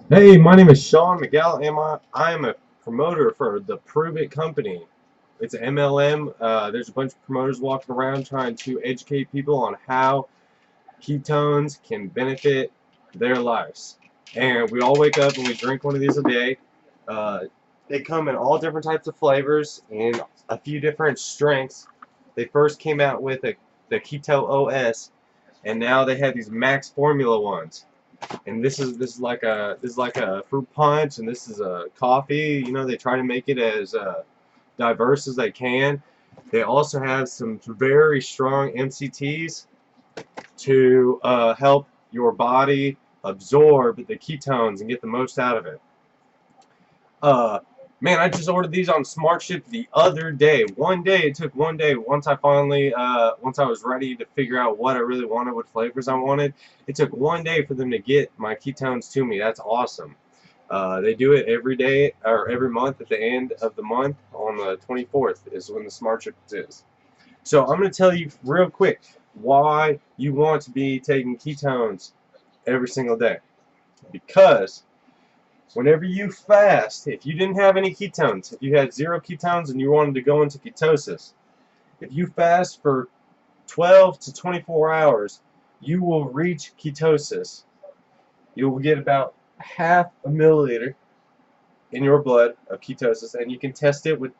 Hey, my name is Sean McDowell, and I am a promoter for the Prove It company. It's an MLM. There's a bunch of promoters walking around trying to educate people on how ketones can benefit their lives. And we all wake up and we drink one of these a day. Uh, they come in all different types of flavors and a few different strengths. They first came out with the Keto OS, and now they have these Max Formula ones, and this is like a fruit punch, and this is a coffee. You know, they try to make it as diverse as they can. They also have some very strong MCTs to help your body absorb the ketones and get the most out of it. Uh, Man, I just ordered these on Smart Ship the other day. One day, it took one day. Once I finally, once I was ready to figure out what I really wanted, what flavors I wanted, it took one day for them to get my ketones to me. That's awesome. They do it every day or every month at the end of the month on the 24th is when the Smart Ship is. So I'm going to tell you real quick why you want to be taking ketones every single day. Because whenever you fast, if you didn't have any ketones, if you had zero ketones and you wanted to go into ketosis, if you fast for 12 to 24 hours, you will reach ketosis. You will get about half a milliliter in your blood of ketosis, and you can test it with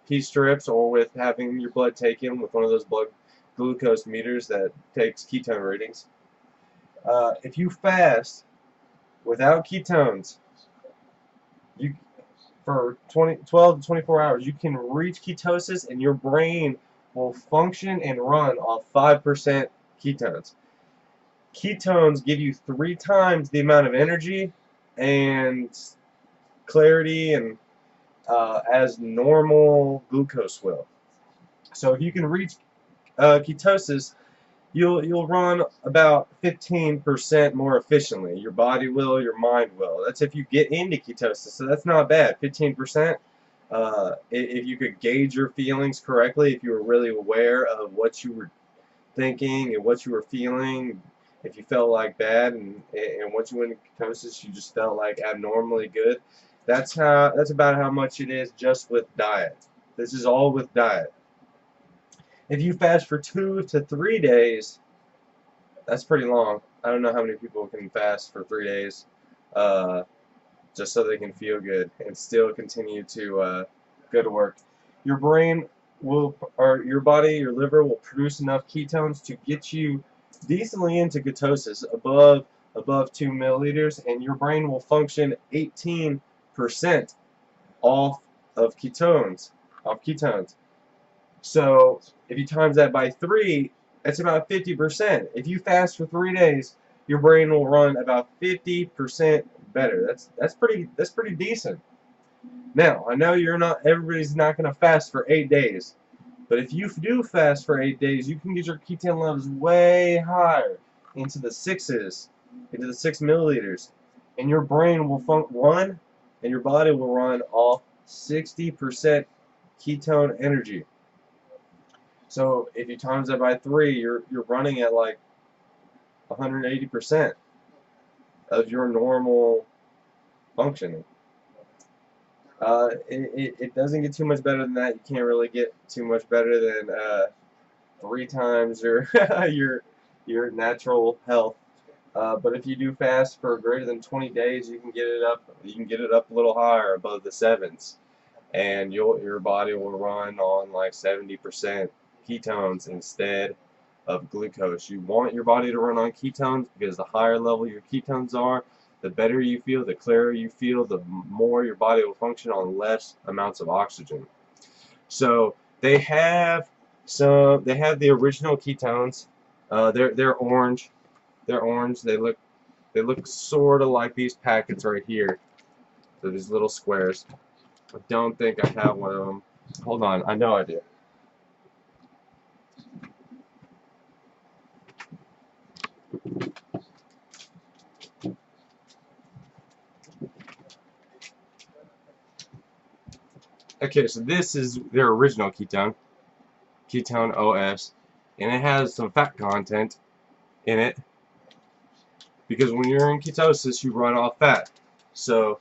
pee strips or with having your blood taken with one of those blood glucose meters that takes ketone readings. If you fast without ketones, you for 12 to 24 hours, you can reach ketosis and your brain will function and run off 5% ketones. Ketones give you 3 times the amount of energy and clarity and as normal glucose will. So if you can reach ketosis, you'll run about 15% more efficiently. Your body will, your mind will. That's if you get into ketosis, so that's not bad. 15%. If you could gauge your feelings correctly, if you were really aware of what you were thinking and what you were feeling, if you felt like bad and once you went into ketosis, you just felt like abnormally good. That's about how much it is just with diet. This is all with diet. If you fast for 2 to 3 days, that's pretty long. I don't know how many people can fast for 3 days uh, just so they can feel good and still continue to go to work. Your brain will, or your body, your liver will produce enough ketones to get you decently into ketosis above 2 milliliters, and your brain will function 18% off of ketones, off ketones. So if you times that by 3, that's about 50%. If you fast for 3 days, your brain will run about 50% better. That's pretty decent. Now, I know everybody's not going to fast for 8 days, but if you do fast for 8 days, you can get your ketone levels way higher into the 6s, into the 6 milliliters, and your brain will run and your body will run off 60% ketone energy. So if you times that by 3, you're running at like 180% of your normal functioning. It doesn't get too much better than that. You can't really get too much better than 3 times your your natural health. But if you do fast for greater than 20 days, you can get it up. You can get it up a little higher, above the 7s, and your body will run on like 70% ketones instead of glucose. You want your body to run on ketones because the higher level your ketones are, the better you feel, the clearer you feel, the more your body will function on less amounts of oxygen. So they have the original ketones. They're orange. They're orange. They look sort of like these packets right here. So these little squares. I don't think I have one of them. Hold on, I know I do. Okay, so this is their original ketone OS, and it has some fat content in it. because when you're in ketosis, you run off fat. So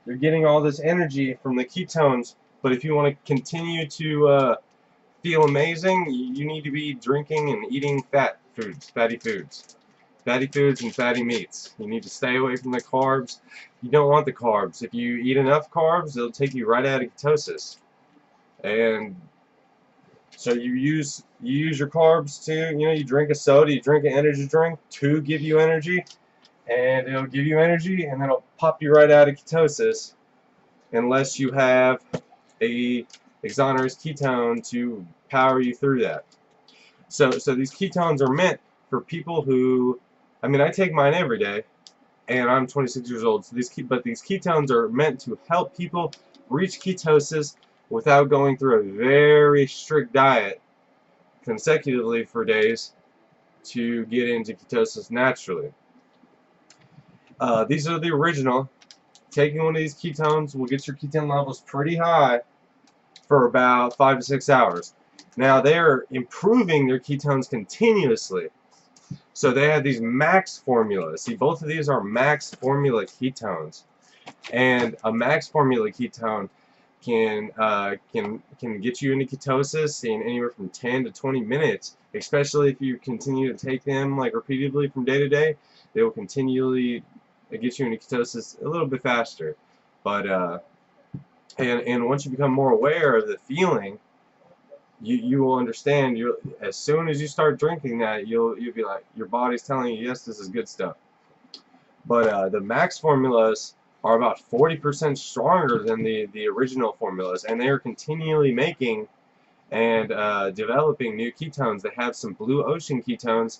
you're getting all this energy from the ketones, but if you want to continue to feel amazing, you need to be drinking and eating fatty foods and fatty meats. You need to stay away from the carbs. You don't want the carbs. If you eat enough carbs, it'll take you right out of ketosis. And so you use your carbs to, you drink a soda, you drink an energy drink to give you energy, and it'll give you energy, and then it'll pop you right out of ketosis, unless you have a exogenous ketone to power you through that. So these ketones are meant for people who, I mean, I take mine every day, and I'm 26 years old. So these ketones are meant to help people reach ketosis without going through a very strict diet consecutively for days to get into ketosis naturally. These are the original. Taking one of these ketones will get your ketone levels pretty high for about 5 to 6 hours. Now they're improving their ketones continuously. So they have these max formulas. See, both of these are max formula ketones. And a max formula ketone can get you into ketosis in anywhere from 10 to 20 minutes, especially if you continue to take them like repeatedly from day to day. They will continually get you into ketosis a little bit faster. But and once you become more aware of the feeling, you will understand. As soon as you start drinking that, you'll be like, your body's telling you, yes, this is good stuff. But the max formulas are about 40% stronger than the original formulas, and they are continually making and developing new ketones. They have some blue ocean ketones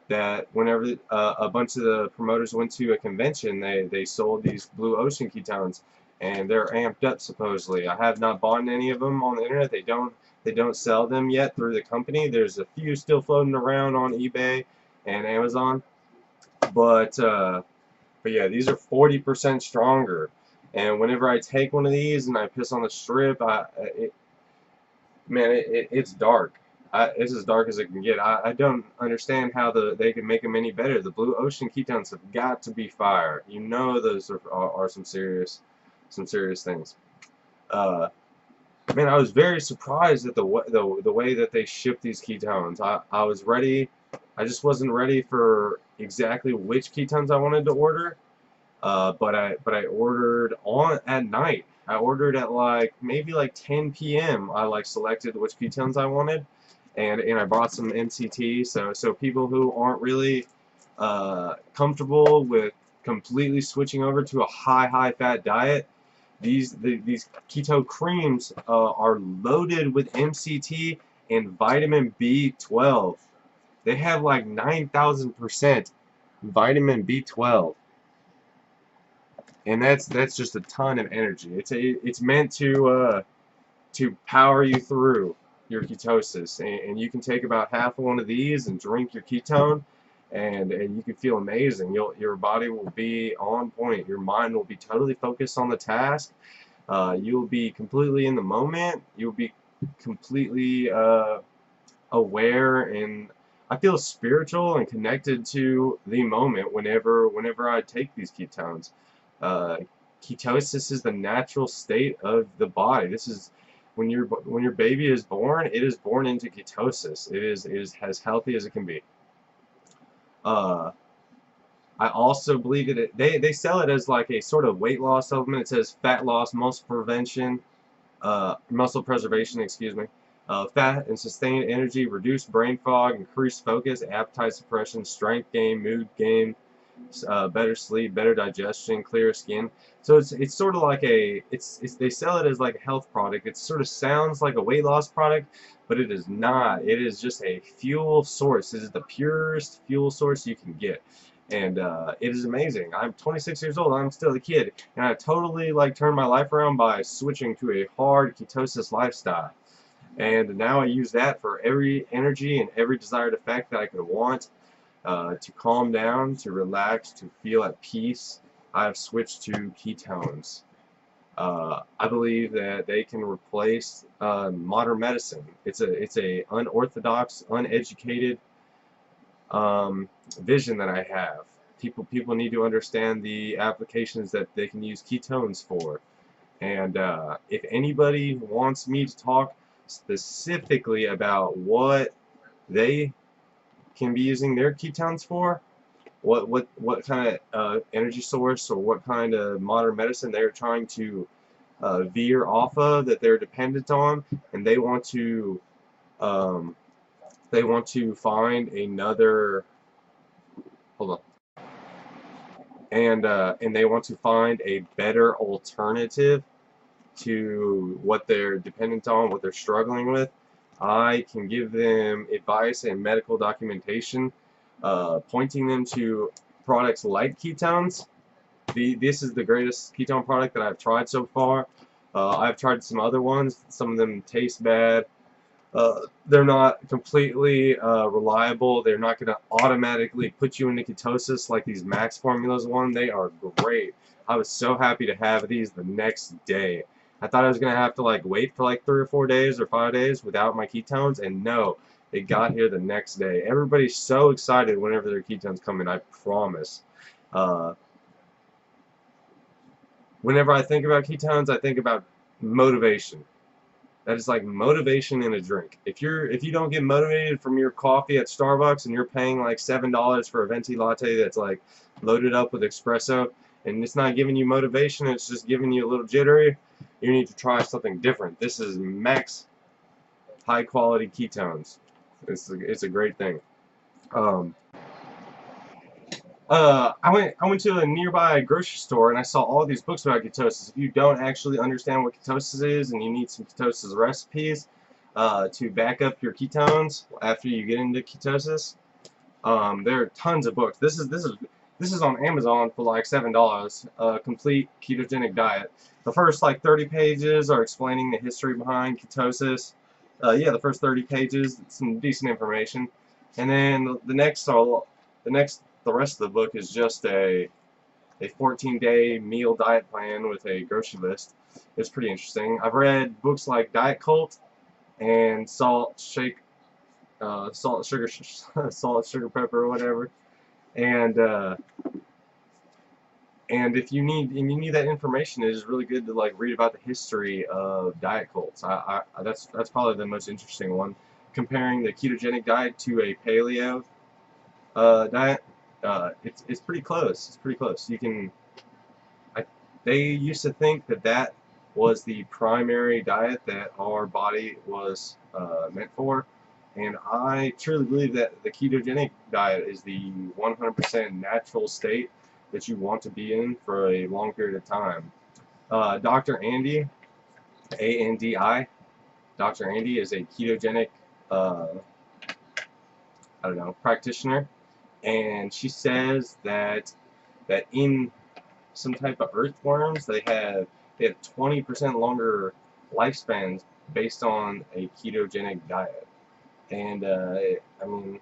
that whenever a bunch of the promoters went to a convention, they sold these blue ocean ketones, and they're amped up supposedly. I have not bought any of them on the internet. They don't sell them yet through the company. There's a few still floating around on eBay and Amazon, but yeah, these are 40% stronger. And whenever I take one of these and I piss on the strip, it's dark. It's as dark as it can get. I don't understand how they can make them any better. The blue ocean ketones have got to be fire. You know, those are some serious things. Man, I was very surprised at the way that they ship these ketones. I was ready. I just wasn't ready for exactly which ketones I wanted to order. But I ordered at night. I ordered at maybe 10 p.m. I selected which ketones I wanted, and I brought some MCT. So people who aren't really comfortable with completely switching over to a high fat diet, these keto creams are loaded with MCT and vitamin B12. They have 9,000% vitamin B12. And that's just a ton of energy. It's meant to power you through your ketosis, and you can take about half of one of these and drink your ketone, and you can feel amazing. Your body will be on point. Your mind will be totally focused on the task. You'll be completely in the moment. You'll be completely aware, and I feel spiritual and connected to the moment whenever I take these ketones. Ketosis is the natural state of the body. This is when your baby is born. It is born into ketosis. It is as healthy as it can be. I also believe that they sell it as a sort of weight loss supplement. It says fat loss, muscle preservation, excuse me. Fat and sustained energy, reduce brain fog, increase focus, appetite suppression, strength gain, mood gain, better sleep, better digestion, clearer skin. So it's sort of they sell it as a health product. It sort of sounds like a weight loss product, but it is not. It is just a fuel source. It is the purest fuel source you can get, and it is amazing. I'm 26 years old. I'm still a kid, and I totally turned my life around by switching to a hard ketosis lifestyle. And now I use that for every energy and every desired effect that I could want. To calm down, to relax, to feel at peace, I have switched to ketones. I believe that they can replace modern medicine. It's a unorthodox, uneducated vision that I have. People need to understand the applications that they can use ketones for. And if anybody wants me to talk specifically about what they can be using their ketones for, what kind of energy source or what kind of modern medicine they're trying to veer off of, that they're dependent on, and um, they want to find another, hold on, and they want to find a better alternative to what they're dependent on, what they're struggling with, I can give them advice and medical documentation, pointing them to products like ketones. This is the greatest ketone product that I've tried so far. I've tried some other ones. Some of them taste bad. They're not completely reliable. They're not going to automatically put you into ketosis like these Max Formulas one. They are great. I was so happy to have these the next day. I thought I was going to have to like wait for like 3 or 4 days or 5 days without my ketones, and no, it got here the next day. Everybody's so excited whenever their ketones come in, I promise. Uh, Whenever I think about ketones, I think about motivation. That is like motivation in a drink. If you don't get motivated from your coffee at Starbucks and you're paying like $7 for a venti latte that's like loaded up with espresso, and it's not giving you motivation, it's just giving you a little jittery, you need to try something different. This is max high quality ketones. It's a great thing. Um, I went to a nearby grocery store and I saw all these books about ketosis. If you don't actually understand what ketosis is and you need some ketosis recipes to back up your ketones after you get into ketosis, there are tons of books. This is on Amazon for like $7. A complete ketogenic diet. The first like 30 pages are explaining the history behind ketosis. Yeah, the first 30 pages, some decent information, and then the rest of the book is just a 14-day meal diet plan with a grocery list. It's pretty interesting. I've read books like Diet Cult and Salt, Sugar, Salt, Sugar, Pepper, or whatever. And and if you need that information, it is really good to like read about the history of diet cults. That's probably the most interesting one, comparing the ketogenic diet to a paleo diet. It's pretty close. It's pretty close. You can. They used to think that that was the primary diet that our body was meant for, and I truly believe that the ketogenic diet is the 100% natural state that you want to be in for a long period of time. Dr. Andy, A-N-D-I, Dr. Andy is a ketogenic, I don't know, practitioner, and she says that in some type of earthworms, they have 20% longer lifespans based on a ketogenic diet. And I mean,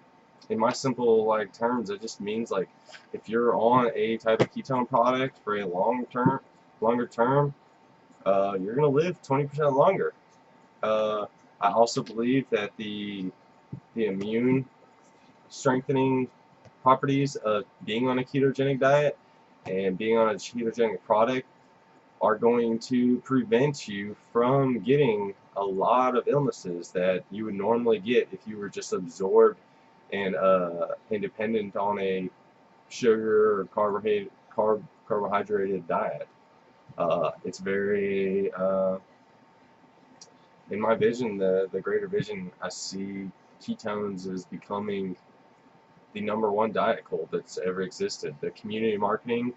in my simple like terms, it just means like if you're on a type of ketone product for a longer term, you're gonna live 20% longer. Uh, I also believe that the immune strengthening properties of being on a ketogenic diet and being on a ketogenic product are going to prevent you from getting a lot of illnesses that you would normally get if you were just absorbed and independent on a sugar or carbohydrated diet. It's very in my vision, the greater vision, I see ketones as becoming the #1 diet cult that's ever existed. The community marketing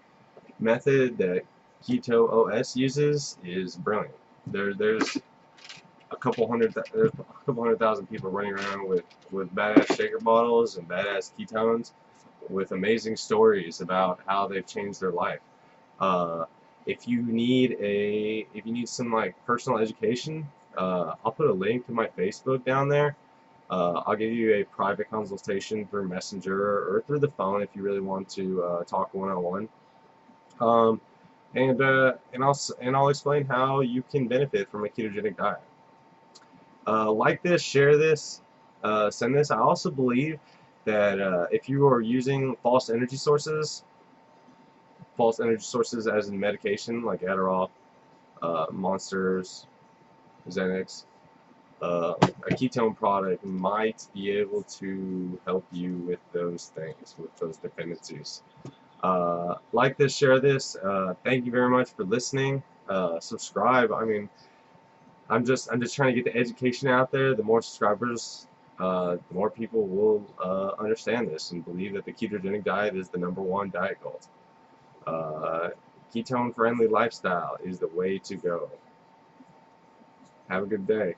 method that Keto OS uses is brilliant. There's there's a couple hundred thousand people running around with badass shaker bottles and badass ketones with amazing stories about how they've changed their life. Uh, if you need some like personal education, I'll put a link to my Facebook down there. I'll give you a private consultation through Messenger or through the phone if you really want to talk one-on-one. Um, and I'll explain how you can benefit from a ketogenic diet. Like this, share this, send this. I also believe that if you are using false energy sources false energy sources as in medication like Adderall, Monsters, Xanax. A ketone product might be able to help you with those things, with those dependencies. Like this, share this. Thank you very much for listening. Subscribe. I mean, I'm just trying to get the education out there. The more subscribers, the more people will understand this and believe that the ketogenic diet is the #1 diet goal. Ketone-friendly lifestyle is the way to go. Have a good day.